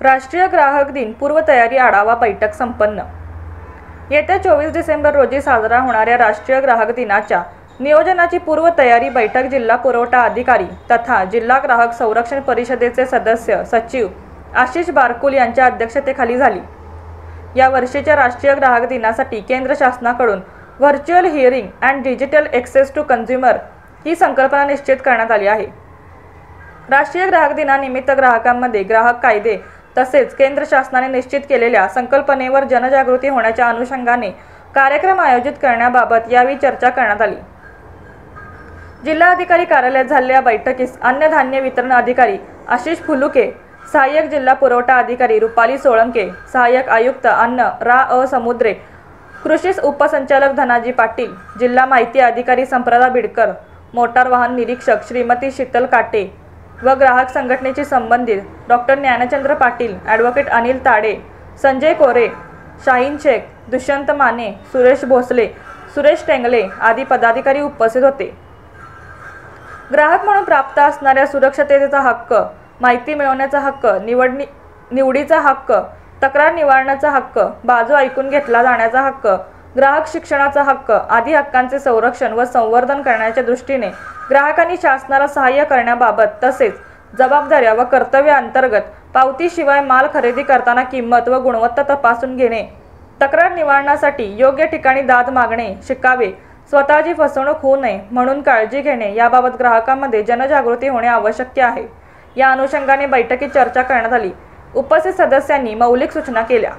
राष्ट्रीय ग्राहक दिन पूर्वतयारी आढावा बैठक संपन्न। येत्या 24 डिसेंबर रोजी साजरा होणाऱ्या राष्ट्रीय ग्राहक दिनाच्या नियोजनाची पूर्वतयारी बैठक जिल्हा पुरवठा अधिकारी तथा जिल्हा ग्राहक संरक्षण परिषदेचे सदस्य सचिव आशिष बारकुल यांच्या अध्यक्षतेखाली झाली। या वर्षीच्या राष्ट्रीय ग्राहक दिनासाठी केंद्र शासनाकडून virtual hearing and digital access to consumer ही संकल्पना निश्चित करण्यात आली आहे। राष्ट्रीय ग्राहक दिनानिमित्त ग्राहकांमध्ये ग्राहक कायदे तसेच केंद्र शासनाने निश्चित केलेल्या संकल्पनेवर जनजागृती होण्याच्या अनुषंगाने कार्यक्रम आयोजित करण्याबाबत यावेळी चर्चा करण्यात आली। जिल्हाधिकारी कार्यालयात झालेल्या बैठकीस अन्न धान्य वितरण अधिकारी आशिष फुलुके, सहाय्यक जिल्हा पुरवठा अधिकारी रुपाली सोळंके, सहाय्यक आयुक्त अन्न रा समुद्रे, कृषी उपसंचालक धनाजी पाटील, जिल्हा माहिती अधिकारी संप्रदा बिडकर, मोटार वाहन निरीक्षक श्रीमती शीतल काटे व ग्राहक संघटनेची संबंधित डॉक्टर ज्ञानचंद्र पाटील, ॲडव्होकेट अनिल ताडे, संजय कोरे, शाहीन शेख, दुष्यंत माने, सुरेश भोसले, सुरेश टेंगले आदी पदाधिकारी उपस्थित होते। ग्राहक म्हणून प्राप्त असणाऱ्या सुरक्षिततेचा हक्क, माहिती मिळवण्याचा हक्क, निवडीचा हक्क, तक्रार निवारणाचा हक्क, बाजू ऐकून घेतला जाण्याचा हक्क, ग्राहक शिक्षणाचा हक्क आदी हक्कांचे संरक्षण व संवर्धन करण्याच्या दृष्टीने ग्राहकांनी शासनाला सहाय्य करण्याबाबत तसेच जबाबदाऱ्या व कर्तव्यांतर्गत पावतीशिवाय माल खरेदी करताना किंमत व गुणवत्ता तपासून घेणे, तक्रार निवारणासाठी योग्य ठिकाणी दाद मागणे शिकावे, स्वतःची फसवणूक होऊ नये म्हणून काळजी घेणे याबाबत ग्राहकांमध्ये जनजागृती होणे आवश्यक आहे। या अनुषंगाने बैठकीत चर्चा करण्यात आली। उपस्थित सदस्यांनी मौलिक सूचना केल्या।